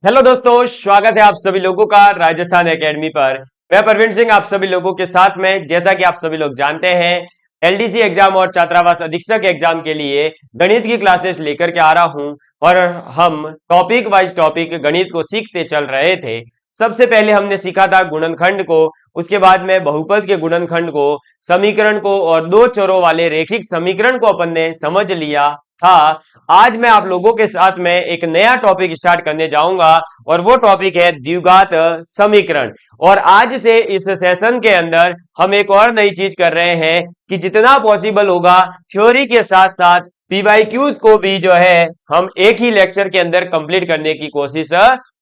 Hello दोस्तों, स्वागत है आप सभी लोगों का राजस्थान एकेडमी पर। मैं परवीन सिंह आप सभी लोगों के साथ में। जैसा कि आप सभी लोग जानते हैं, एलडीसी एग्जाम और छात्रावास अधीक्षक एग्जाम के लिए गणित की क्लासेस लेकर के आ रहा हूं और हम टॉपिक वाइज टॉपिक गणित को सीखते चल रहे थे। सबसे पहले हमने सीखा था गुणनखंड को, उसके बाद में बहुपद के गुणनखंड को, समीकरण को और दो चरों वाले रेखिक समीकरण को अपन ने समझ लिया था। आज मैं आप लोगों के साथ में एक नया टॉपिक स्टार्ट करने जाऊंगा और वो टॉपिक है द्विघात समीकरण। और आज से इस सेशन के अंदर हम एक और नई चीज कर रहे हैं कि जितना पॉसिबल होगा थ्योरी के साथ साथ पीवाईक्यूज को भी जो है हम एक ही लेक्चर के अंदर कंप्लीट करने की कोशिश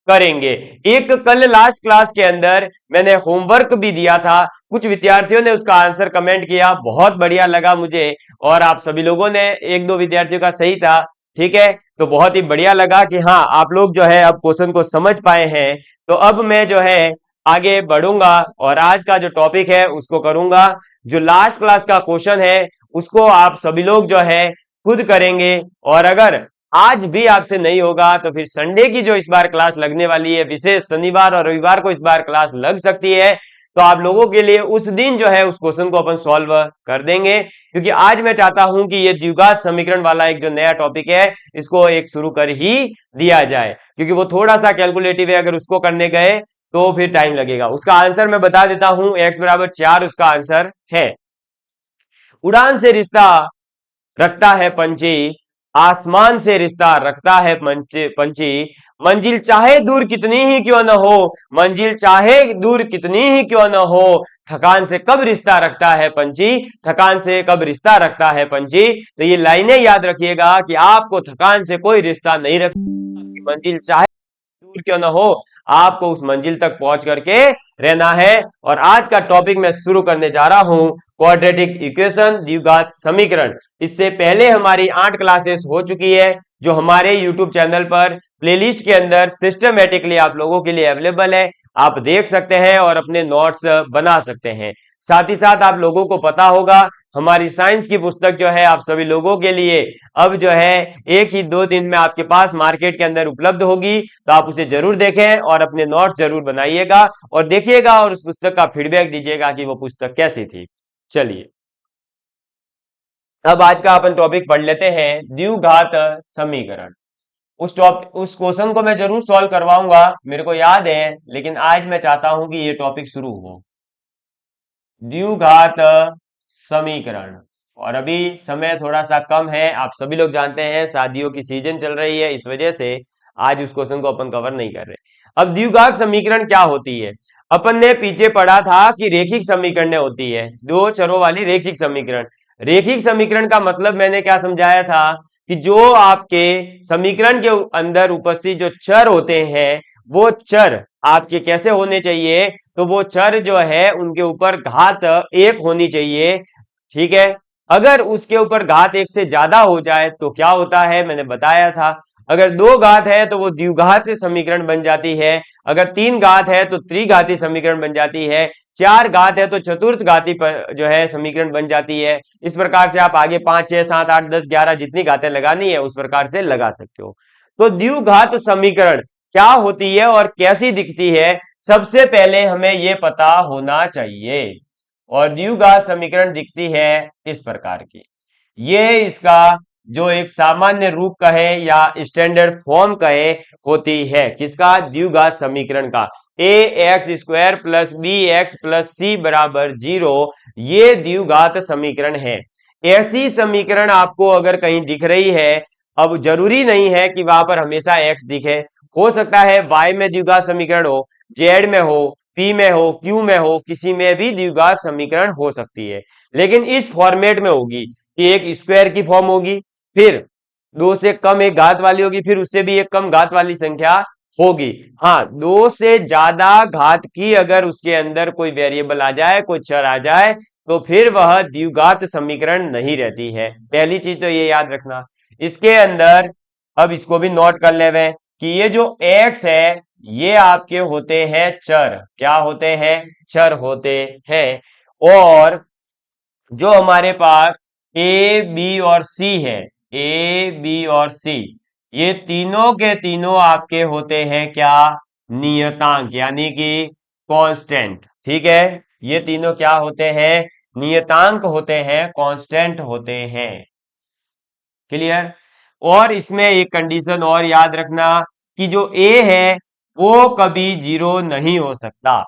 करेंगे। एक कल लास्ट क्लास के अंदर मैंने होमवर्क भी दिया था, कुछ विद्यार्थियों ने उसका आंसर कमेंट किया, बहुत बढ़िया लगा मुझे। और आप सभी लोगों ने, एक दो विद्यार्थियों का सही था, ठीक है, तो बहुत ही बढ़िया लगा कि हाँ आप लोग जो है अब क्वेश्चन को समझ पाए हैं। तो अब मैं जो है आगे बढ़ूंगा और आज का जो टॉपिक है उसको करूंगा। जो लास्ट क्लास का क्वेश्चन है उसको आप सभी लोग जो है खुद करेंगे, और अगर आज भी आपसे नहीं होगा तो फिर संडे की जो इस बार क्लास लगने वाली है, विशेष शनिवार और रविवार को इस बार क्लास लग सकती है, तो आप लोगों के लिए उस दिन जो है उस क्वेश्चन को अपन सॉल्व कर देंगे। क्योंकि आज मैं चाहता हूं कि ये द्विघात समीकरण वाला एक जो नया टॉपिक है इसको एक शुरू कर ही दिया जाए, क्योंकि वो थोड़ा सा कैलकुलेटिव है, अगर उसको करने गए तो फिर टाइम लगेगा। उसका आंसर मैं बता देता हूं, x बराबर 4 उसका आंसर है। उड़ान से रिश्ता रखता है पंछी, आसमान से रिश्ता रखता है पंछी, मंजिल चाहे दूर कितनी ही क्यों न हो, मंजिल चाहे दूर कितनी ही क्यों न हो, थकान से कब रिश्ता रखता है पंछी, थकान से कब रिश्ता रखता है पंछी। तो ये लाइनें याद रखिएगा कि आपको थकान से कोई रिश्ता नहीं रखता, मंजिल चाहे दूर क्यों ना हो, आपको उस मंजिल तक पहुंच करके रहना है। और आज का टॉपिक मैं शुरू करने जा रहा हूं, क्वाड्रेटिक इक्वेशन, द्विघात समीकरण। इससे पहले हमारी 8 क्लासेस हो चुकी है जो हमारे यूट्यूब चैनल पर प्लेलिस्ट के अंदर सिस्टमेटिकली आप लोगों के लिए अवेलेबल है। आप देख सकते हैं और अपने नोट्स बना सकते हैं। साथ ही साथ आप लोगों को पता होगा हमारी साइंस की पुस्तक जो है आप सभी लोगों के लिए अब जो है एक ही दो दिन में आपके पास मार्केट के अंदर उपलब्ध होगी, तो आप उसे जरूर देखें और अपने नोट्स जरूर बनाइएगा और देखिएगा और उस पुस्तक का फीडबैक दीजिएगा कि वो पुस्तक कैसी थी। चलिए अब आज का अपन टॉपिक पढ़ लेते हैं, द्विघात समीकरण। उस क्वेश्चन को मैं जरूर सॉल्व करवाऊंगा, मेरे को याद है, लेकिन आज मैं चाहता हूं कि ये टॉपिक शुरू हो, द्विघात समीकरण। और अभी समय थोड़ा सा कम है, आप सभी लोग जानते हैं शादियों की सीजन चल रही है, इस वजह से आज उस क्वेश्चन को अपन कवर नहीं कर रहे। अब द्विघात समीकरण क्या होती है, अपन ने पीछे पढ़ा था कि रेखिक समीकरण होती है, दो चरों वाली रेखिक समीकरण। रेखिक समीकरण का मतलब मैंने क्या समझाया था कि जो आपके समीकरण के अंदर उपस्थित जो चर होते हैं वो चर आपके कैसे होने चाहिए, तो वो चर जो है उनके ऊपर घात एक होनी चाहिए, ठीक है। अगर उसके ऊपर घात एक से ज्यादा हो जाए तो क्या होता है, मैंने बताया था, अगर दो घात है तो वो द्विघात समीकरण बन जाती है, अगर तीन घात है तो त्रिघाती समीकरण बन जाती है, चार घात है तो चतुर्थ घाती जो है समीकरण बन जाती है। इस प्रकार से आप आगे 5 6 7 8 10 11 जितनी घातें लगानी है उस प्रकार से लगा सकते हो। तो द्विघात समीकरण क्या होती है और कैसी दिखती है, सबसे पहले हमें यह पता होना चाहिए। और द्विघात समीकरण दिखती है इस प्रकार की, ये इसका जो एक सामान्य रूप कहे या स्टैंडर्ड फॉर्म कहे होती है, किसका, द्विघात समीकरण का। A x square plus b x plus c बराबर 0, ये द्विघात समीकरण है। ऐसी समीकरण आपको अगर कहीं दिख रही है, अब जरूरी नहीं है कि वहां पर हमेशा एक्स दिखे, हो सकता है वाई में द्विघात समीकरण हो, जेड में हो, पी में हो, क्यू में हो, किसी में भी द्विघात समीकरण हो सकती है, लेकिन इस फॉर्मेट में होगी कि एक स्क्वायर की फॉर्म होगी, फिर दो से कम एक घात वाली होगी, फिर उससे भी एक कम घात वाली संख्या होगी। हाँ, दो से ज्यादा घात की अगर उसके अंदर कोई वेरिएबल आ जाए, कोई चर आ जाए, तो फिर वह द्विघात समीकरण नहीं रहती है। पहली चीज तो ये याद रखना। इसके अंदर अब इसको भी नोट कर ले कि ये जो x है ये आपके होते हैं चर, क्या होते हैं, चर होते हैं। और जो हमारे पास ए बी और सी है, ए बी और सी, ये तीनों के तीनों आपके होते हैं क्या, नियतांक यानी कि कांस्टेंट। ठीक है, ये तीनों क्या होते हैं, नियतांक होते हैं, कांस्टेंट होते हैं। क्लियर। और इसमें एक कंडीशन और याद रखना कि जो ए है वो कभी जीरो नहीं हो सकता,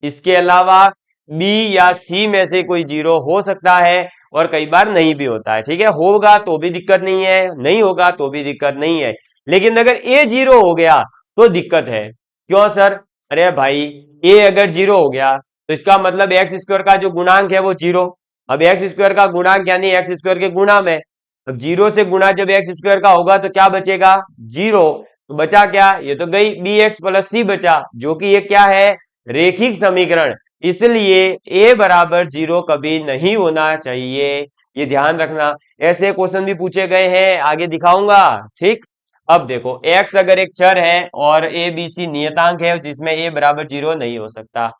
इसके अलावा बी या सी में से कोई जीरो हो सकता है और कई बार नहीं भी होता है। ठीक है, होगा तो भी दिक्कत नहीं है, नहीं होगा तो भी दिक्कत नहीं है, लेकिन अगर ए जीरो हो गया तो दिक्कत है। क्यों सर, अरे भाई ए अगर जीरो हो गया तो इसका मतलब एक्स स्क्वायर का जो गुणांक है वो जीरो। अब एक्स स्क्वायर का गुणांक यानी एक्स स्क्वायर के गुणा में, अब जीरो से गुणा जब एक्स स्क्वायर का होगा तो क्या बचेगा, जीरो। तो बचा क्या, ये तो गई बी एक्स प्लस सी बचा, जो कि ये क्या है, रेखिक समीकरण। इसलिए ए बराबर जीरो कभी नहीं होना चाहिए, ये ध्यान रखना। ऐसे क्वेश्चन भी पूछे गए हैं, आगे दिखाऊंगा। ठीक, अब देखो एक्स अगर एक चर है और ए बी सी नियतांक है जिसमें ए बराबर जीरो नहीं हो सकता।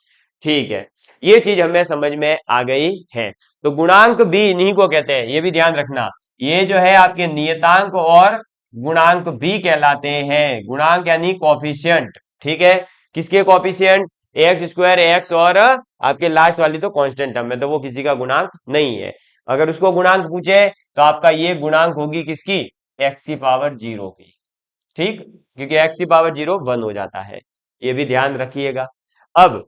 ठीक है, ये चीज हमें समझ में आ गई है। तो गुणांक भी इन्हीं को कहते हैं, ये भी ध्यान रखना। ये जो है आपके नियतांक और गुणांक भी कहलाते हैं, गुणांक यानी कॉफिशियंट। ठीक है, किसके कॉफिशियंट, एक्स स्क्वायर एक्स और आपके लास्ट वाली तो कांस्टेंट टर्म है तो वो किसी का गुणांक नहीं है। अगर उसको गुणांक पूछे तो आपका ये गुणांक होगी किसकी, एक्स की पावर जीरो की। ठीक, क्योंकि एक्स की पावर जीरो वन हो जाता है, ये भी ध्यान रखिएगा। अब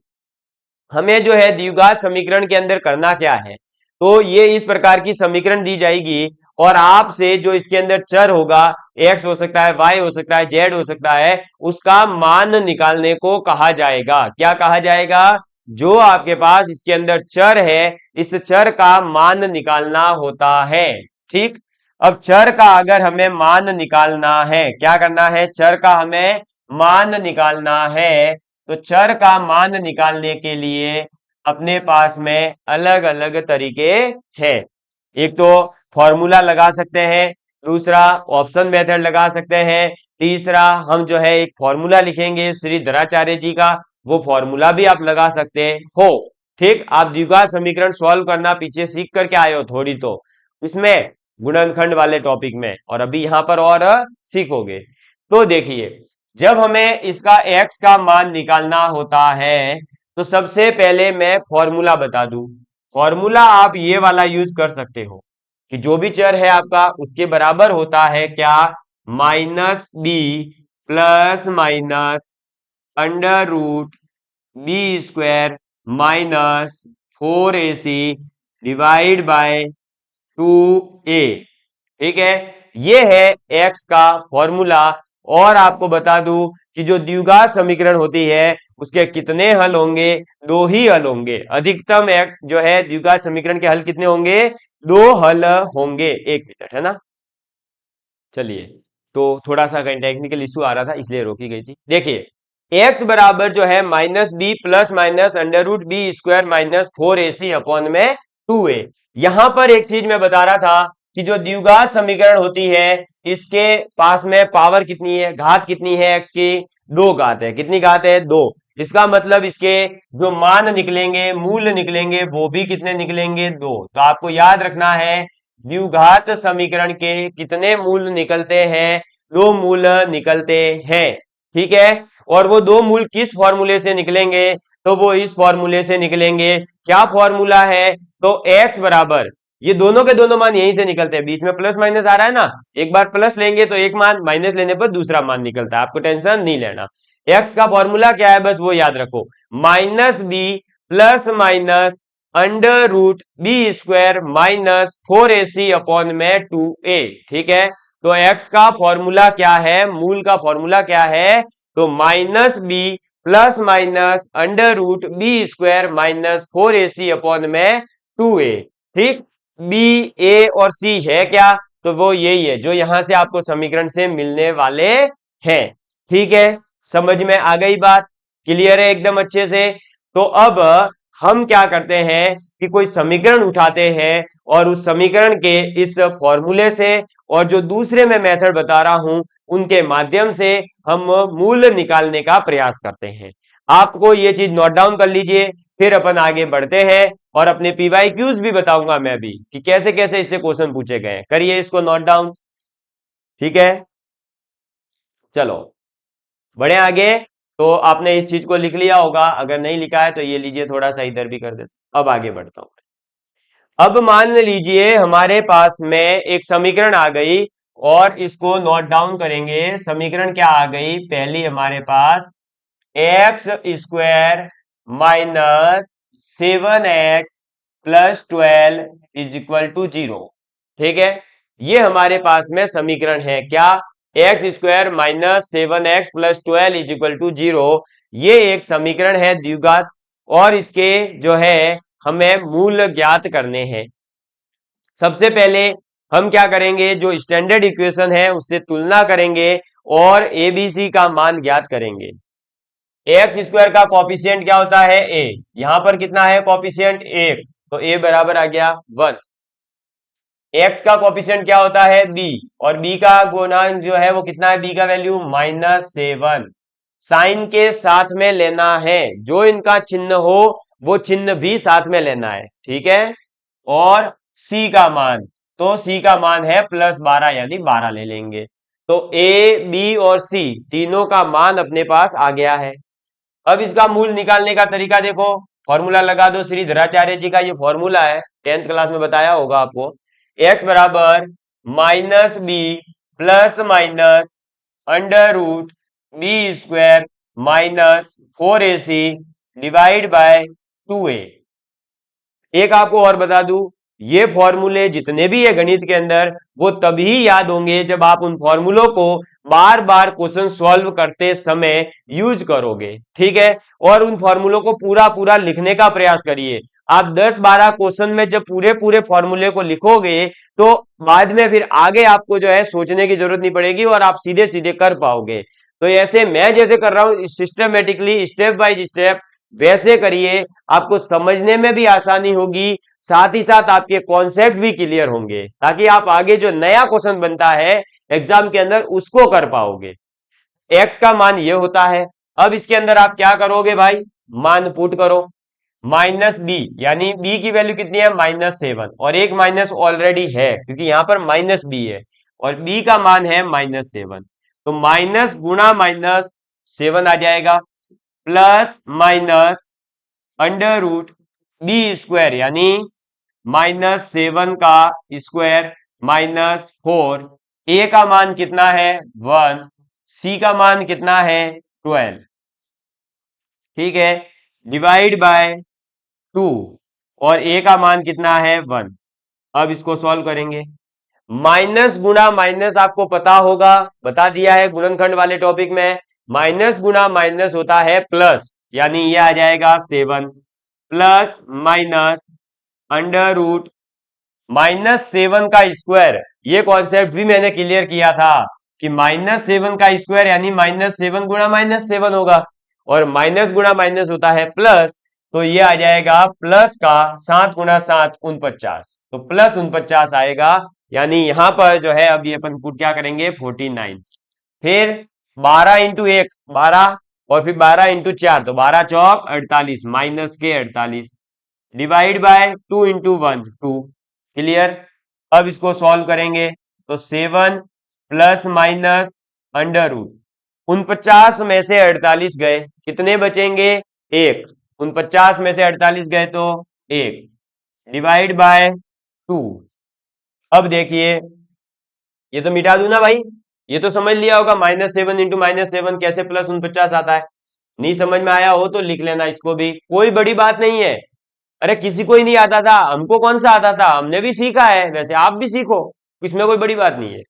हमें जो है द्विघात समीकरण के अंदर करना क्या है, तो ये इस प्रकार की समीकरण दी जाएगी और आपसे जो इसके अंदर चर होगा, एक्स हो सकता है, वाई हो सकता है, जेड हो सकता है, उसका मान निकालने को कहा जाएगा। क्या कहा जाएगा, जो आपके पास इसके अंदर चर है इस चर का मान निकालना होता है। ठीक, अब चर का अगर हमें मान निकालना है, क्या करना है, चर का हमें मान निकालना है, तो चर का मान निकालने के लिए अपने पास में अलग अलग तरीके हैं। एक तो फॉर्मूला लगा सकते हैं, दूसरा ऑप्शन मेथड लगा सकते हैं, तीसरा हम जो है एक फॉर्मूला लिखेंगे श्री धराचार्य जी का, वो फॉर्मूला भी आप लगा सकते हो। ठीक, आप द्विघात समीकरण सॉल्व करना पीछे सीख करके आए हो थोड़ी तो, इसमें गुणनखंड वाले टॉपिक में, और अभी यहां पर और सीखोगे। तो देखिए, जब हमें इसका x का मान निकालना होता है तो सबसे पहले मैं फॉर्मूला बता दूं। फॉर्मूला आप ये वाला यूज कर सकते हो कि जो भी चर है आपका उसके बराबर होता है क्या, minus b plus minus under root b square minus 4ac divide by 2a। ठीक है, ये है x का फॉर्मूला। और आपको बता दूं कि जो द्विघात समीकरण होती है उसके कितने हल होंगे, दो ही हल होंगे। अधिकतम एक जो है द्विघात समीकरण के हल कितने होंगे, दो हल होंगे। एक मिनट है ना, चलिए, तो थोड़ा सा कहीं टेक्निकल इशू आ रहा था इसलिए रोकी गई थी। देखिए x बराबर जो है minus b plus minus under root b square minus 4ac upon में 2a। यहां पर एक चीज मैं बता रहा था कि जो द्विघात समीकरण होती है इसके पास में पावर कितनी है, घात कितनी है x की, दो घात है। कितनी घात है, दो। इसका मतलब इसके जो मान निकलेंगे, मूल निकलेंगे, वो भी कितने निकलेंगे, दो। तो आपको याद रखना है द्विघात समीकरण के कितने मूल निकलते हैं, दो मूल निकलते हैं। ठीक है, और वो दो मूल किस फॉर्मूले से निकलेंगे, तो वो इस फॉर्मूले से निकलेंगे। क्या फॉर्मूला है, तो x बराबर, ये दोनों के दोनों मान यहीं से निकलते हैं, बीच में प्लस माइनस आ रहा है ना, एक बार प्लस लेंगे तो एक मान, माइनस लेने पर दूसरा मान निकलता है, आपको टेंशन नहीं लेना। x का फॉर्मूला क्या है बस वो याद रखो, minus b plus minus under root b square minus 4ac upon में 2a। ठीक है, तो x का फॉर्मूला क्या है, मूल का फॉर्मूला क्या है, तो minus b plus minus under root b square minus 4ac upon में 2a। ठीक, बी ए और सी है क्या, तो वो यही है जो यहां से आपको समीकरण से मिलने वाले हैं। ठीक है, समझ में आ गई बात, क्लियर है एकदम अच्छे से। तो अब हम क्या करते हैं कि कोई समीकरण उठाते हैं और उस समीकरण के इस फॉर्मूले से और जो दूसरे मैं मेथड बता रहा हूं उनके माध्यम से हम मूल निकालने का प्रयास करते हैं। आपको ये चीज नोट डाउन कर लीजिए, फिर अपन आगे बढ़ते हैं और अपने पीवाईक्यूज भी बताऊंगा मैं भी कि कैसे कैसे इससे क्वेश्चन पूछे गए, करिए इसको नोट डाउन। ठीक है, चलो बढ़े आगे। तो आपने इस चीज को लिख लिया होगा, अगर नहीं लिखा है तो ये लीजिए, थोड़ा सा इधर भी कर देता। अब आगे बढ़ता हूं। अब मान लीजिए हमारे पास में एक समीकरण आ गई और इसको नोट डाउन करेंगे। समीकरण क्या आ गई? पहली हमारे पास x square minus 7x plus 12 is equal to 0। ठीक है, ये हमारे पास में समीकरण है। क्या? X square minus 7x plus 12 is equal to 0। ये एक समीकरण है द्विघात, और इसके जो है हमें मूल ज्ञात करने हैं। सबसे पहले हम क्या करेंगे? जो स्टैंडर्ड इक्वेशन है उससे तुलना करेंगे और एबीसी का मान ज्ञात करेंगे। एक्स स्क्वायर का कॉफिशिएंट क्या होता है? ए। यहां पर कितना है कॉफिशिएंट? 1, तो ए बराबर आ गया 1। एक्स का कॉफिशिएंट क्या होता है? बी, और बी का गुणांक जो है वो कितना है? बी का वैल्यू -7। साइन के साथ में लेना है, जो इनका चिन्ह हो वो चिन्ह भी साथ में लेना है। ठीक है, और सी का मान, तो सी का मान है +12 यानी 12 ले लेंगे। तो ए, बी और सी तीनों का मान अपने पास आ गया है। अब इसका मूल निकालने का तरीका देखो, फॉर्मूला लगा दो। श्री धराचार्य जी का ये फॉर्मूला है, 10th क्लास में बताया होगा आपको। x बराबर -b plus minus under root b square minus 4ac divide by 2a। एक आपको और बता दूं, ये फॉर्मूले जितने भी है गणित के अंदर, वो तभी याद होंगे जब आप उन फॉर्मूलों को बार बार क्वेश्चन सॉल्व करते समय यूज करोगे। ठीक है, और उन फॉर्मूलों को पूरा पूरा लिखने का प्रयास करिए। आप 10-12 क्वेश्चन में जब पूरे पूरे फॉर्मूले को लिखोगे तो बाद में फिर आगे आपको जो है सोचने की जरूरत नहीं पड़ेगी और आप सीधे सीधे कर पाओगे। तो ऐसे मैं जैसे कर रहा हूं सिस्टमेटिकली, स्टेप बाय स्टेप, वैसे करिए, आपको समझने में भी आसानी होगी, साथ ही साथ आपके कॉन्सेप्ट भी क्लियर होंगे, ताकि आप आगे जो नया क्वेश्चन बनता है एग्जाम के अंदर उसको कर पाओगे। एक्स का मान ये होता है। अब इसके अंदर आप क्या करोगे भाई? मान पुट करो। -b यानी b की वैल्यू कितनी है? -7, और एक माइनस ऑलरेडी है क्योंकि यहां पर -b है, और b का मान है -7। तो माइनस गुणा -7 आ जाएगा, plus minus under root b square यानी -7 का स्क्वायर -4। ए का मान कितना है? 1। सी का मान कितना है? 12। ठीक है, डिवाइड बाय 2, और ए का मान कितना है? 1। अब इसको सॉल्व करेंगे। माइनस गुणा माइनस आपको पता होगा, बता दिया है गुणनखंड वाले टॉपिक में। माइनस गुणा माइनस होता है प्लस, यानी ये आ जाएगा 7 प्लस माइनस अंडर रूट -7 का स्क्वायर। ये कॉन्सेप्ट भी मैंने क्लियर किया था कि -7 का स्क्वायर यानी -7 गुणा -7 होगा, और माइनस गुणा माइनस होता है प्लस, तो ये आ जाएगा प्लस का 7 गुणा 7 49, तो प्लस 49 आएगा। यानी यहां पर जो है अभी अपन पुट क्या करेंगे? 49। फिर 12 इंटू 1 12, और फिर 12 इंटू 4 तो 12 चौक 48, माइनस के 48, डिवाइड बाय 2 इंटू 1 2। क्लियर? अब इसको सॉल्व करेंगे तो 7 प्लस माइनस अंडर रूट 49 में से 48 गए, कितने बचेंगे? 1। 49 में से 48 गए तो 1, डिवाइड बाय 2। अब देखिए, ये तो मिटा दूं ना भाई, ये तो समझ लिया होगा -7 इंटू -7 कैसे प्लस 49 आता है। नहीं समझ में आया हो तो लिख लेना इसको भी, कोई बड़ी बात नहीं है। अरे किसी को ही नहीं आता था, हमको कौन सा आता था? हमने भी सीखा है, वैसे आप भी सीखो, इसमें कोई बड़ी बात नहीं है।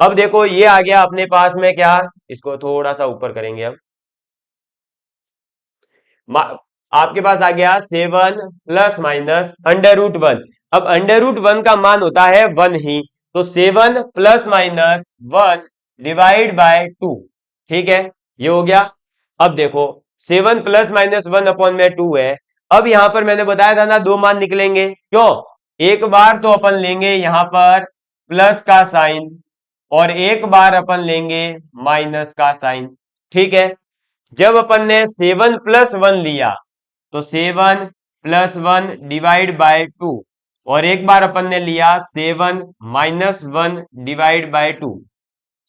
अब देखो ये आ गया अपने पास में क्या, इसको थोड़ा सा ऊपर करेंगे अब। आपके पास आ गया 7 प्लस माइनस अंडर रूट 1। अब अंडर रूट 1 का मान होता है 1 ही, तो 7 प्लस माइनस 1 डिवाइड बाय 2। ठीक है, ये हो गया। अब देखो 7 प्लस माइनस 1 अपॉन में 2 है। अब यहां पर मैंने बताया था ना, दो मान निकलेंगे। क्यों? एक बार तो अपन लेंगे यहां पर प्लस का साइन, और एक बार अपन लेंगे माइनस का साइन। ठीक है, जब अपन ने 7 प्लस 1 लिया तो 7 प्लस 1 डिवाइड बाय 2, और एक बार अपन ने लिया 7 माइनस 1 डिवाइड बाय 2।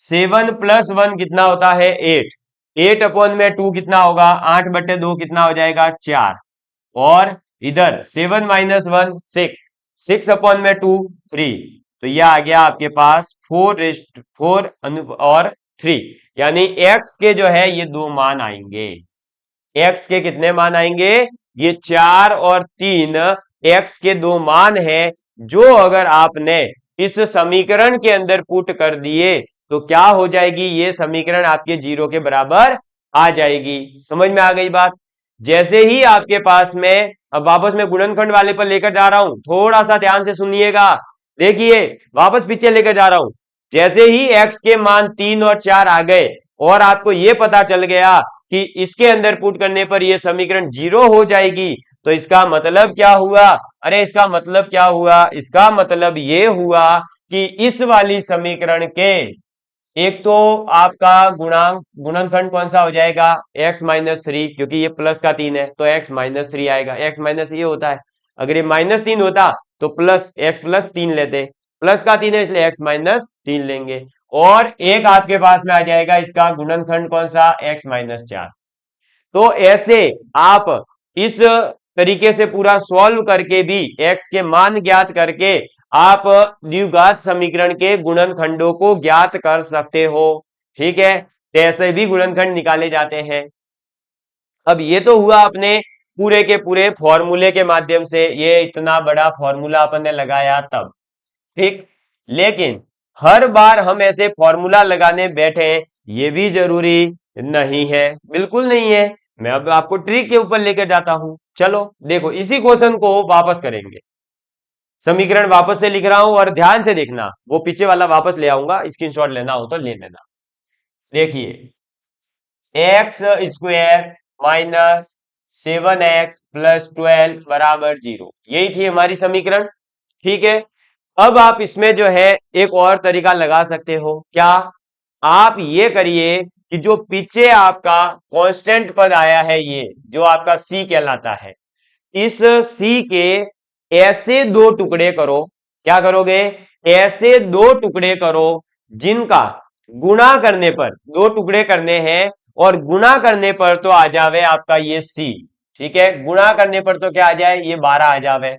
7 प्लस 1 कितना होता है 8। 8 अपॉन में 2 कितना होगा 8/2 कितना हो जाएगा 4। और इधर 7 माइनस 1 6। 6 अपॉन में 2 3। तो यह आ गया आपके पास 4 और 3, यानी x के जो है ये दो मान आएंगे। x के कितने मान आएंगे, ये 4 और 3 x के दो मान है, जो अगर आपने इस समीकरण के अंदर पुट कर दिए तो क्या हो जाएगी, ये समीकरण आपके 0 के बराबर आ जाएगी। समझ में आ गई बात। जैसे ही आपके पास में, अब वापस मैं गुणनखंड वाले पर लेकर जा रहा हूं, थोड़ा सा ध्यान से सुनिएगा। देखिए वापस पीछे लेकर जा रहा हूं। जैसे ही x के मान 3 और 4 आ गए और आपको यह पता चल गया कि इसके अंदर पुट करने पर यह समीकरण 0 हो जाएगी, तो इसका मतलब क्या हुआ, अरे इसका मतलब क्या हुआ, इसका मतलब यह हुआ कि इस वाली समीकरण के एक तो आपका गुणनखंड कौन सा हो जाएगा x-3, क्योंकि ये प्लस का 3 है तो x-3 आएगा। x माइनस ये होता है, अगर ये -3 होता तो प्लस x प्लस 3 लेते, प्लस का 3 है इसलिए x-3 लेंगे। और एक आपके पास में आ जाएगा इसका गुणनखंड कौन सा x-4। तो ऐसे आप इस तरीके से पूरा सॉल्व करके भी x के मान ज्ञात करके आप द्विघात समीकरण के गुणनखंडों को ज्ञात कर सकते हो। ठीक है, तो ऐसे भी गुणनखंड निकाले जाते हैं। अब ये तो हुआ अपने पूरे के पूरे फॉर्मूले के माध्यम से, ये इतना बड़ा फॉर्मूला अपन ने लगाया तब। ठीक, लेकिन हर बार हम ऐसे फॉर्मूला लगाने बैठे ये भी जरूरी नहीं है, बिल्कुल नहीं है। मैं अब आपको ट्रिक के ऊपर लेकर जाता हूं। चलो देखो, इसी क्वेश्चन को वापस करेंगे। समीकरण वापस से लिख रहा हूं और ध्यान से देखना, वो पीछे वाला वापस ले आऊंगा, स्क्रीनशॉट लेना हो तो ले लेना। देखिए x² माइनस 7x प्लस 12 बराबर 0, यही थी हमारी समीकरण। ठीक है, अब आप इसमें जो है एक और तरीका लगा सकते हो। क्या, आप ये करिए कि जो पीछे आपका कांस्टेंट पद आया है, ये जो आपका c कहलाता है, इस c के ऐसे दो टुकड़े करो। क्या करोगे, ऐसे दो टुकड़े करो जिनका गुणा करने पर, दो टुकड़े करने हैं और गुणा करने पर तो आ जावे आपका ये c। ठीक है, गुणा करने पर तो क्या आ जाए, ये 12 आ जावे।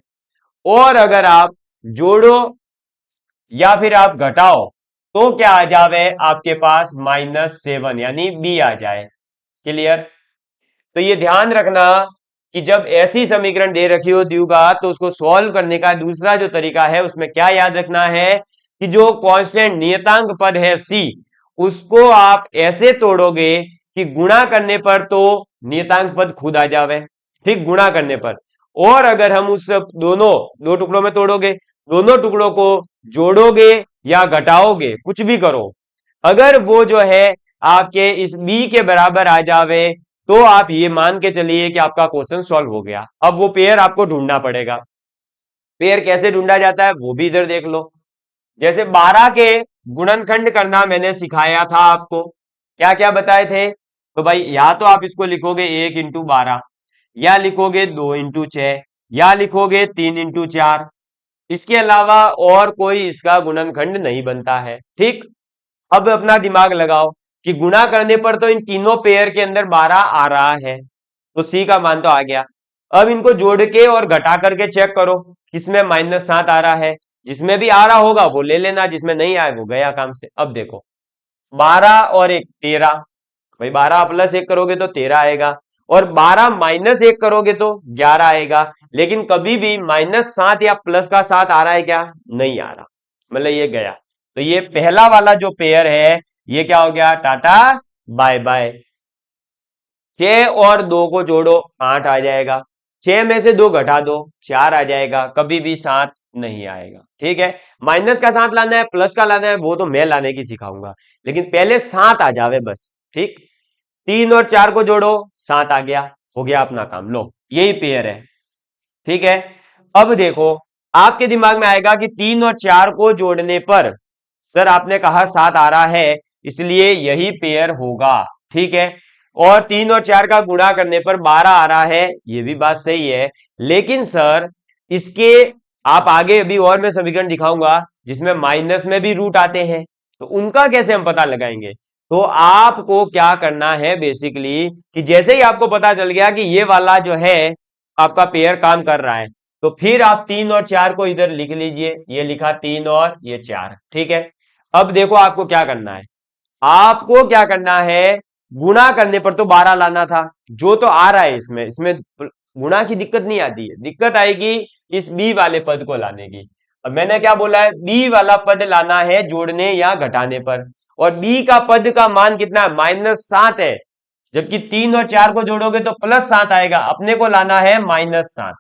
और अगर आप जोड़ो या फिर आप घटाओ तो क्या आ जावे आपके पास -7, यानी b आ जाए। क्लियर। तो ये ध्यान रखना कि जब ऐसी समीकरण दे रखी हो द्विघात, तो उसको सॉल्व करने का दूसरा जो तरीका है उसमें क्या याद रखना है कि जो कांस्टेंट नियतांक पद है c, उसको आप ऐसे तोड़ोगे कि गुणा करने पर तो नियतांक पद खुद आ जावे। ठीक, गुणा करने पर। और अगर हम उस दोनों दो टुकड़ों में तोड़ोगे, दोनों टुकड़ों को जोड़ोगे या घटाओगे, कुछ भी करो, अगर वो जो है आपके इस b के बराबर आ जावे तो आप ये मान के चलिए कि आपका क्वेश्चन सॉल्व हो गया। अब वो पेयर आपको ढूंढना पड़ेगा। पेयर कैसे ढूंढा जाता है वो भी इधर देख लो। जैसे 12 के गुणनखंड करना मैंने सिखाया था आपको, क्या क्या बताए थे। तो भाई या तो आप इसको लिखोगे 1 इंटू 12, या लिखोगे 2 इंटू 6, या लिखोगे 3 इंटू 4। इसके अलावा और कोई इसका गुणनखंड नहीं बनता है। ठीक, अब अपना दिमाग लगाओ कि गुणा करने पर तो इन तीनों पेयर के अंदर 12 आ रहा है, तो सी का मान तो आ गया। अब इनको जोड़ के और घटा करके चेक करो, किसमें -7 आ रहा है। जिसमें भी आ रहा होगा वो ले लेना, जिसमें नहीं आए वो गया काम से। अब देखो 12 और 1 13, भाई 12 प्लस 1 करोगे तो 13 आएगा, और 12 माइनस 1 करोगे तो 11 आएगा। लेकिन कभी भी -7 या प्लस का 7 आ रहा है क्या, नहीं आ रहा, मतलब ये गया। तो ये पहला वाला जो पेयर है ये क्या हो गया, टाटा बाय बाय। 6 और 2 को जोड़ो 8 आ जाएगा, 6 में से 2 घटा दो 4 आ जाएगा, कभी भी 7 नहीं आएगा। ठीक है, माइनस का 7 लाना है, प्लस का लाना है, वो तो मैं लाने की सिखाऊंगा, लेकिन पहले 7 आ जावे बस। ठीक, 3 और 4 को जोड़ो 7 आ गया, हो गया अपना काम। लो यही पेयर है। ठीक है, अब देखो आपके दिमाग में आएगा कि 3 और 4 को जोड़ने पर, सर आपने कहा 7 आ रहा है इसलिए यही पेयर होगा। ठीक है, और 3 और 4 का गुणा करने पर 12 आ रहा है, ये भी बात सही है। लेकिन सर इसके आप आगे अभी और मैं समीकरण दिखाऊंगा जिसमें माइनस में भी रूट आते हैं, तो उनका कैसे हम पता लगाएंगे? तो आपको क्या करना है बेसिकली कि जैसे ही आपको पता चल गया कि ये वाला जो है आपका पेयर काम कर रहा है, तो फिर आप 3 और 4 को इधर लिख लीजिए। ये लिखा 3 और ये 4, ठीक है। अब देखो आपको क्या करना है, आपको क्या करना है, गुणा करने पर तो 12 लाना था, जो तो आ रहा है इसमें इसमें गुणा की दिक्कत नहीं आती है, दिक्कत आएगी इस बी वाले पद को लाने की। अब मैंने क्या बोला है, बी वाला पद लाना है जोड़ने या घटाने पर, और बी का पद का मान कितना है, -7 है, जबकि 3 और 4 को जोड़ोगे तो +7 आएगा, अपने को लाना है -7।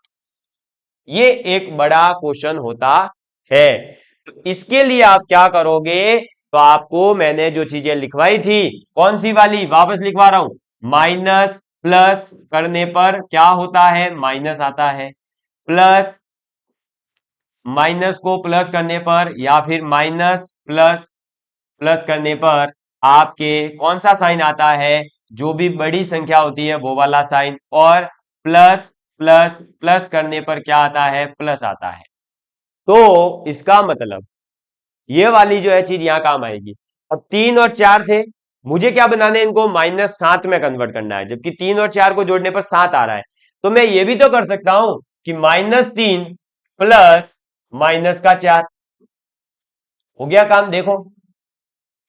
ये एक बड़ा क्वेश्चन होता है। तो इसके लिए आप क्या करोगे, तो आपको मैंने जो चीजें लिखवाई थी, कौन सी वाली वापस लिखवा रहा हूं, माइनस प्लस करने पर क्या होता है, माइनस आता है, प्लस माइनस को प्लस करने पर या फिर माइनस प्लस प्लस करने पर आपके कौन सा साइन आता है, जो भी बड़ी संख्या होती है वो वाला साइन, और प्लस प्लस प्लस करने पर क्या आता है, प्लस आता है। तो इसका मतलब ये वाली जो है चीज यहां काम आएगी। अब 3 और 4 थे, मुझे क्या बनाने, इनको -7 में कन्वर्ट करना है, जबकि 3 और 4 को जोड़ने पर 7 आ रहा है। तो मैं ये भी तो कर सकता हूं कि -3 प्लस -4, हो गया काम। देखो,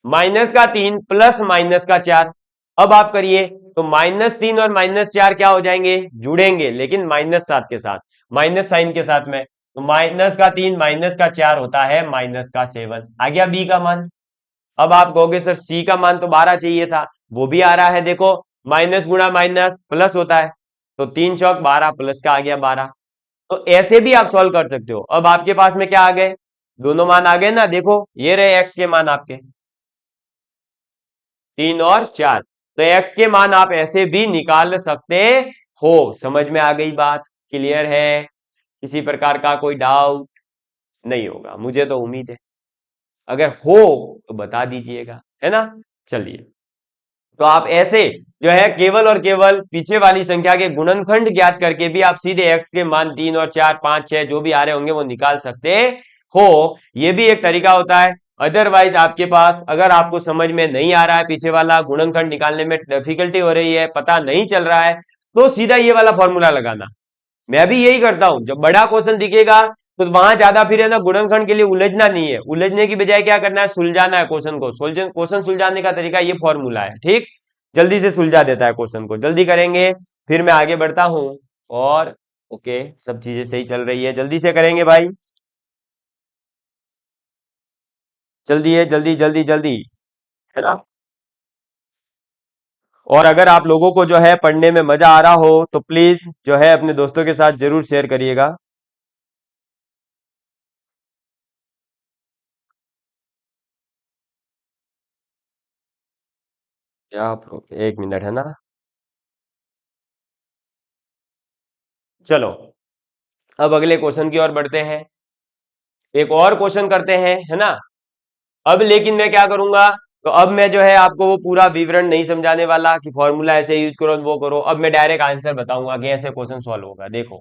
-3 प्लस -4, अब आप करिए तो -3 और -4 क्या हो जाएंगे, जुड़ेंगे, लेकिन -7 के साथ, माइनस साइन के साथ में, तो -3 -4 होता है -7। आ गया बी का मान। अब आप कहोगे सर सी का मान तो 12 चाहिए था, वो भी आ रहा है, देखो माइनस गुणा माइनस प्लस होता है, तो 3 चौक 12, प्लस का आ गया 12। तो ऐसे भी आप सॉल्व कर सकते हो। अब आपके पास में क्या आ गए, दोनों मान आ गए ना, देखो ये रहे एक्स के मान आपके 3 और 4, तो एक्स के मान आप ऐसे भी निकाल सकते हो। समझ में आ गई बात, क्लियर है, किसी प्रकार का कोई डाउट नहीं होगा, मुझे तो उम्मीद है, अगर हो तो बता दीजिएगा, है ना। चलिए, तो आप ऐसे जो है केवल और केवल पीछे वाली संख्या के गुणनखंड ज्ञात करके भी आप सीधे एक्स के मान 3 और 4 5 6 जो भी आ रहे होंगे वो निकाल सकते हो। ये भी एक तरीका होता है। अदरवाइज आपके पास अगर आपको समझ में नहीं आ रहा है, पीछे वाला गुणनखंड निकालने में डिफिकल्टी हो रही है, पता नहीं चल रहा है, तो सीधा ये वाला फॉर्मूला लगाना। मैं भी यही करता हूं, जब बड़ा क्वेश्चन दिखेगा तो वहां ज्यादा फिर है ना, गुणनखंड के लिए उलझना नहीं है, उलझने की बजाय क्या करना है, सुलझाना है क्वेश्चन को। क्वेश्चन सुलझाने का तरीका ये फॉर्मूला है, ठीक, जल्दी से सुलझा देता है क्वेश्चन को। जल्दी करेंगे फिर मैं आगे बढ़ता हूं। और ओके, सब चीजें सही चल रही है, जल्दी से करेंगे भाई, जल्दी है, जल्दी जल्दी जल्दी, है ना। और अगर आप लोगों को जो है पढ़ने में मजा आ रहा हो तो प्लीज जो है अपने दोस्तों के साथ जरूर शेयर करिएगा। क्या एक मिनट, है ना। चलो, अब अगले क्वेश्चन की ओर बढ़ते हैं, एक और क्वेश्चन करते हैं, है ना। अब लेकिन मैं क्या करूंगा, तो अब मैं जो है आपको वो पूरा विवरण नहीं समझाने वाला कि फॉर्मूला ऐसे यूज करो वो करो, अब मैं डायरेक्ट आंसर बताऊंगा कि ऐसे क्वेश्चन सॉल्व होगा। देखो,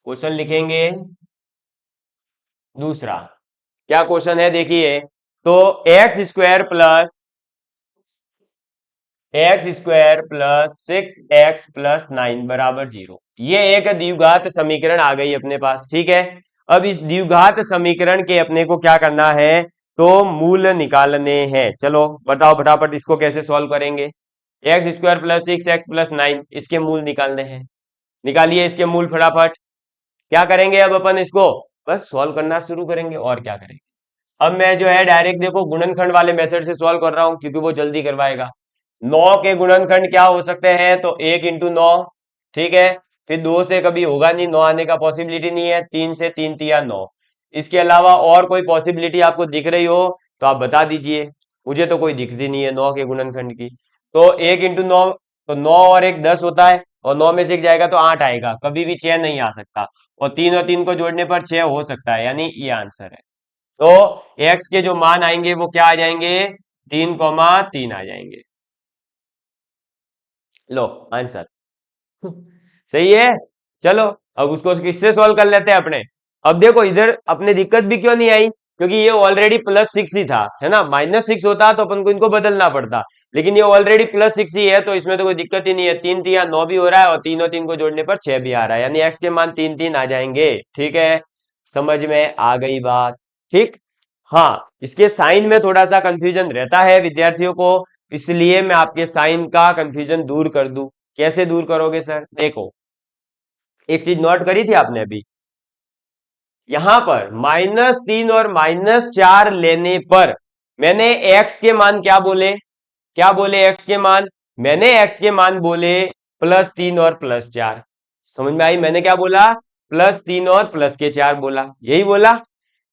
क्वेश्चन लिखेंगे दूसरा, क्या क्वेश्चन है देखिए, तो x² + 6x + 9 = 0, ये एक द्विघात समीकरण आ गई अपने पास, ठीक है। अब इस द्विघात समीकरण के अपने को क्या करना है, तो मूल निकालने हैं। चलो बताओ फटाफट इसको कैसे सॉल्व करेंगे। x² + 6x + 9, इसके मूल निकालने हैं, निकालिए इसके मूल फटाफट। क्या करेंगे अब अपन इसको, बस सॉल्व करना शुरू करेंगे, और क्या करेंगे। अब मैं जो है डायरेक्ट देखो गुणनखंड वाले मेथड से सॉल्व कर रहा हूं, क्योंकि वो जल्दी करवाएगा। 9 के गुणनखंड क्या हो सकते हैं, तो 1 × 9, ठीक है। फिर 2 से कभी होगा नहीं, 9 आने का पॉसिबिलिटी नहीं है, 3 से 3 × 3 = 9। इसके अलावा और कोई पॉसिबिलिटी आपको दिख रही हो तो आप बता दीजिए, मुझे तो कोई दिखती नहीं है 9 के गुणनखंड की। तो 1 × 9, तो 9 और 1 10 होता है, और 9 में से 1 जाएगा तो 8 आएगा, कभी भी 6 नहीं आ सकता, और 3 को जोड़ने पर 6 हो सकता है, यानी ये आंसर है। तो x के जो मान आएंगे वो क्या आ जाएंगे, 3, 3 आ जाएंगे। लो आंसर सही है। चलो अब उसको किससे सॉल्व कर लेते हैं अपने। अब देखो इधर अपने दिक्कत भी क्यों नहीं आई, क्योंकि ये ऑलरेडी +6 ही था, है ना। -6 होता तो अपन को इनको बदलना पड़ता, लेकिन ये ऑलरेडी +6 ही है, तो इसमें तो कोई दिक्कत ही नहीं है। 3 3 9 भी हो रहा है, और 3 और 3 को जोड़ने पर 6 भी आ रहा है, यानी x के मान 3 3 आ जाएंगे। ठीक है, समझ में आ गई बात। ठीक, हाँ, इसके साइन में थोड़ा सा कंफ्यूजन रहता है विद्यार्थियों को, इसलिए मैं आपके साइन का कंफ्यूजन दूर कर दूं। कैसे दूर करोगे सर? देखो, एक चीज नोट करी थी आपने अभी, यहां पर -3 और -4 लेने पर मैंने x के मान क्या बोले? क्या बोले x के मान? मैंने x के मान बोले +3 और +4। समझ में आई? मैंने क्या बोला? +3 और +4 बोला, यही बोला।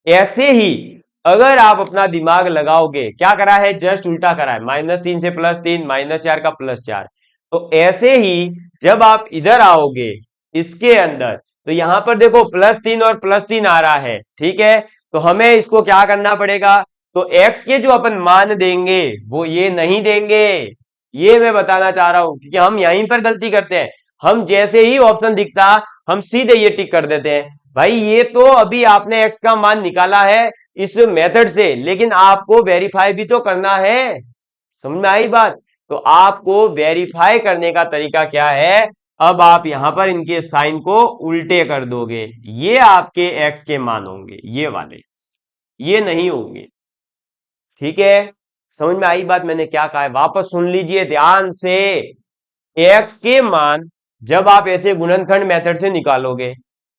ऐसे ही अगर आप अपना दिमाग लगाओगे, क्या करा है? जस्ट उल्टा करा है, -3 से +3, -4 का +4। तो ऐसे ही जब आप इधर आओगे इसके अंदर, तो यहां पर देखो +3 और +3 आ रहा है, ठीक है। तो हमें इसको क्या करना पड़ेगा? तो x के जो अपन मान देंगे वो ये नहीं देंगे, ये मैं बताना चाह रहा हूं, क्योंकि हम यहीं पर गलती करते हैं। हम जैसे ही ऑप्शन दिखता हम सीधे ये टिक कर देते हैं। भाई ये तो अभी आपने x का मान निकाला है इस मेथड से, लेकिन आपको वेरीफाई भी तो करना है। समझ में आई बात? तो आपको वेरीफाई करने का तरीका क्या है? अब आप यहां पर इनके साइन को उल्टे कर दोगे, ये आपके x के मान होंगे, ये वाले, ये नहीं होंगे। ठीक है, समझ में आई बात मैंने क्या कहा है? वापस सुन लीजिए ध्यान से। x के मान जब आप ऐसे गुणनखंड मेथड से निकालोगे,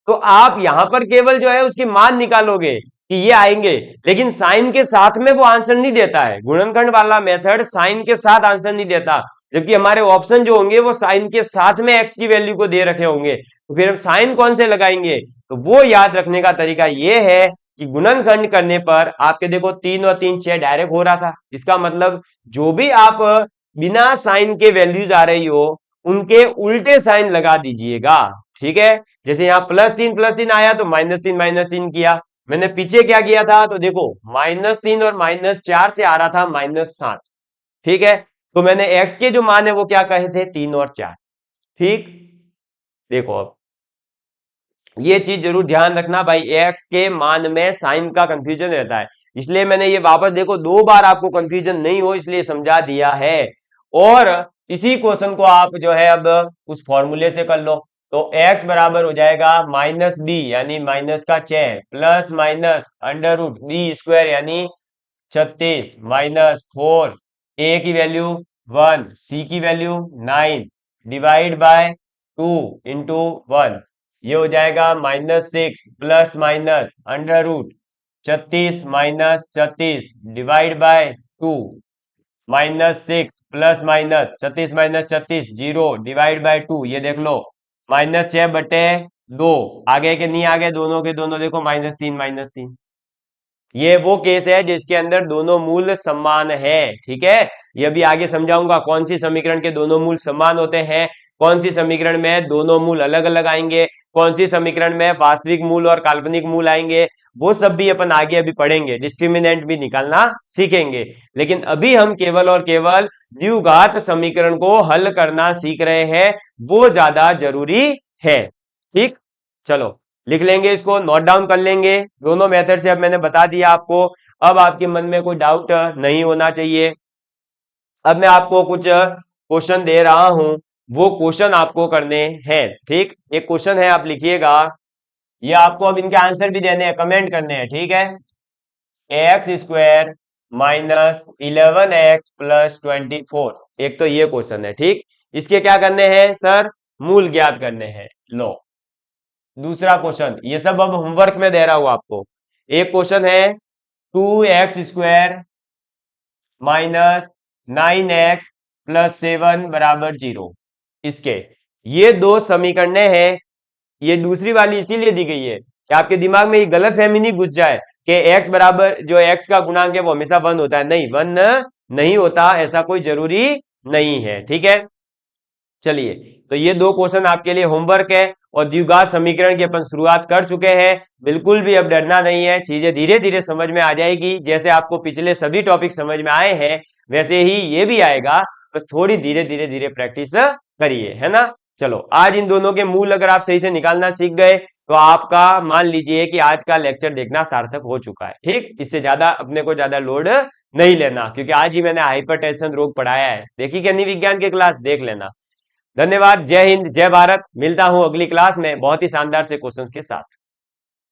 तो आप यहां पर केवल जो है उसके मान निकालोगे कि ये आएंगे, लेकिन साइन के साथ में वो आंसर नहीं देता है। गुणनखंड वाला मेथड साइन के साथ आंसर नहीं देता, जबकि हमारे ऑप्शन जो होंगे वो साइन के साथ में x की वैल्यू को दे रखे होंगे। तो फिर हम साइन कौन से लगाएंगे? तो वो याद रखने का तरीका ये है कि गुणनखंड करने पर आपके देखो 3 और 3 6 डायरेक्ट हो रहा था। इसका मतलब जो भी आप बिना साइन के वैल्यूज आ रही हो उनके उल्टे साइन लगा दीजिएगा। ठीक है, जैसे यहाँ +3 आया तो -3 किया। मैंने पीछे क्या किया था? तो देखो -3 और -4 से आ रहा था -7। ठीक है, तो मैंने x के जो मान है वो क्या कहे थे? 3 और 4। ठीक, देखो अब ये चीज जरूर ध्यान रखना भाई, x के मान में साइन का कंफ्यूजन रहता है, इसलिए मैंने ये वापस देखो 2 बार आपको कंफ्यूजन नहीं हो इसलिए समझा दिया है। और इसी क्वेश्चन को आप जो है अब उस फॉर्मूले से कर लो। तो x बराबर हो जाएगा -b यानी -6 प्लस माइनस √b² यानी 36 -4, a की वैल्यू 1, c की वैल्यू 9 डिवाइड बाय 2 इंटू 1, ये हो जाएगा -6 plus minus √36 divide by 2, -6 plus minus 36 0 divide by 2, ये देख लो -6/2, आगे के नहीं आगे, दोनों के दोनों देखो -3। ये वो केस है जिसके अंदर दोनों मूल समान है। ठीक है, ये भी आगे समझाऊंगा कौन सी समीकरण के दोनों मूल समान होते हैं, कौन सी समीकरण में दोनों मूल अलग अलग आएंगे, कौन सी समीकरण में वास्तविक मूल और काल्पनिक मूल आएंगे, वो सब भी अपन आगे अभी पढ़ेंगे, डिस्क्रिमिनेंट भी निकालना सीखेंगे। लेकिन अभी हम केवल और केवल द्विघात समीकरण को हल करना सीख रहे हैं, वो ज्यादा जरूरी है। ठीक, चलो लिख लेंगे, इसको नोट डाउन कर लेंगे। दोनों मेथड से अब मैंने बता दिया आपको, अब आपके मन में कोई डाउट नहीं होना चाहिए। अब मैं आपको कुछ क्वेश्चन दे रहा हूं, वो क्वेश्चन आपको करने हैं। ठीक, एक क्वेश्चन है, आप लिखिएगा, ये आपको अब इनके आंसर भी देने हैं, कमेंट करने हैं। ठीक है, x² -11x + 24, एक तो ये क्वेश्चन है। ठीक, इसके क्या करने हैं सर? मूल ज्ञात करने हैं। लो दूसरा क्वेश्चन, ये सब अब होमवर्क में दे रहा हूं आपको। एक क्वेश्चन है 2x² -9x + 7 = 0, इसके ये दो समीकरणें हैं। ये दूसरी वाली इसीलिए दी गई है कि आपके दिमाग में ये गलतफहमी नहीं घुस जाए कि x बराबर जो x का गुणांक है वो हमेशा 1 होता है। नहीं, 1 नहीं होता, ऐसा कोई जरूरी नहीं है। ठीक है, चलिए, तो ये दो क्वेश्चन आपके लिए होमवर्क है, और द्विघात समीकरण की अपन शुरुआत कर चुके हैं। बिल्कुल भी अब डरना नहीं है, चीजें धीरे धीरे समझ में आ जाएगी। जैसे आपको पिछले सभी टॉपिक समझ में आए हैं वैसे ही ये भी आएगा, बस थोड़ी धीरे धीरे प्रैक्टिस करिए, है ना। चलो, आज इन दोनों के मूल अगर आप सही से निकालना सीख गए तो आपका मान लीजिए कि आज का लेक्चर देखना सार्थक हो चुका है। ठीक, इससे ज्यादा अपने को ज्यादा लोड नहीं लेना, क्योंकि आज ही मैंने हाइपरटेंशन रोग पढ़ाया है। देखी कि नहीं विज्ञान की क्लास, देख लेना। धन्यवाद। जय हिंद, जय भारत। मिलता हूं अगली क्लास में बहुत ही शानदार से क्वेश्चंस के साथ।